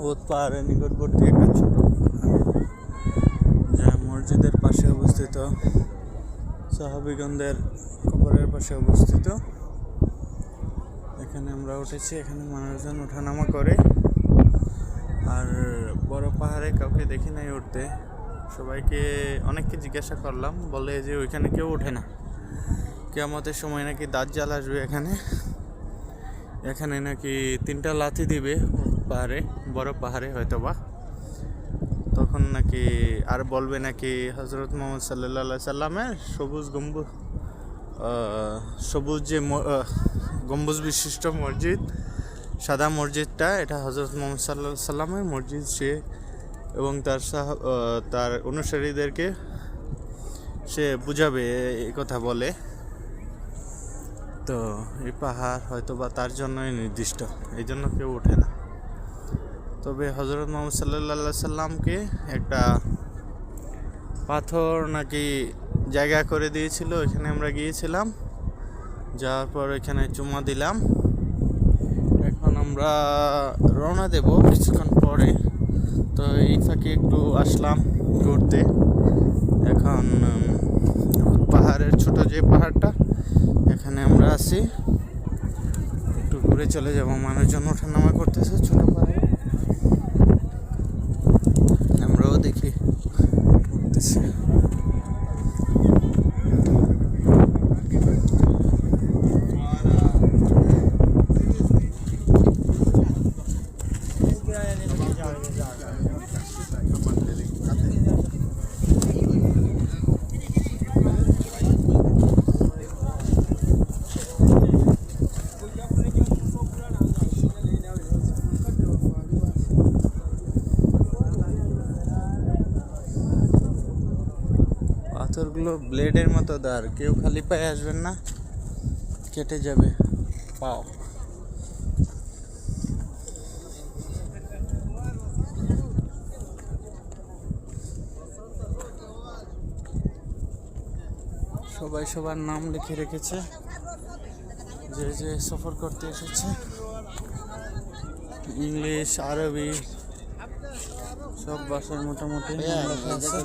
ওত পাহাড়ের নিকটবর্তী একটা ছোট যা মসজিদের পাশে অবস্থিত, সাহাবীগণদের কবরের পাশে অবস্থিত। এখানে আমরা উঠেছি, এখানে মানুষজন ওঠানামা করে। আর বড় পাহাড়ে কাউকে দেখি নাই উঠতে। সবাইকে অনেককে জিজ্ঞাসা করলাম, বলে যে ওইখানে কেউ ওঠে না, কিয়ামতের সময় নাকি দাজ্জাল আসবে এখানে নাকি 3টা লাথি দিবে পাহাড়ে, বড় পাহাড়ে হয়তোবা, তখন নাকি আর বলবে নাকি হজরত মোহাম্মদ সাল্লাল্লাহু সাল্লামের সবুজ যে গম্বুজ বিশিষ্ট মসজিদ, সাদা মসজিদটা, এটা হজরত মোহাম্মদ সাল্লাল্লাহু সাল্লামের মসজিদ। সে এবং তার অনুসারীদেরকে সে বুঝাবে এই কথা বলে। তো এই পাহাড় হয়তো বা তার জন্যই নির্দিষ্ট, এই জন্য কেউ ওঠে না। তবে হজরত মোহাম্মদ সাল্লাল্লাহু সাল্লামকে একটা পাথর নাকি জায়গা করে দিয়েছিল, এখানে আমরা গিয়েছিলাম, যাওয়ার পর এখানে চুমা দিলাম। এখন আমরা রওনা দেব কিছুক্ষণ পরে। তো এই ফাঁকে একটু আসলাম ঘুরতে। এখন পাহাড়ের ছোট যে পাহাড়টা, এখানে আমরা আছি, একটু ঘুরে চলে যাব। মানুষজন ওঠানামা করতেছে ছোট পাহাড়ে, আমরাও দেখি উঠতেছে। পাথরগুলো ব্লেডের মতো দার, কেউ খালি পায়ে আসবেন না, কেটে যাবে পাও। সবাই সবার নাম লিখে রেখেছে, যে সফর করতে এসেছে। ইংলিশ, আরবি সব ভাষায় মোটামুটি লেখা আছে।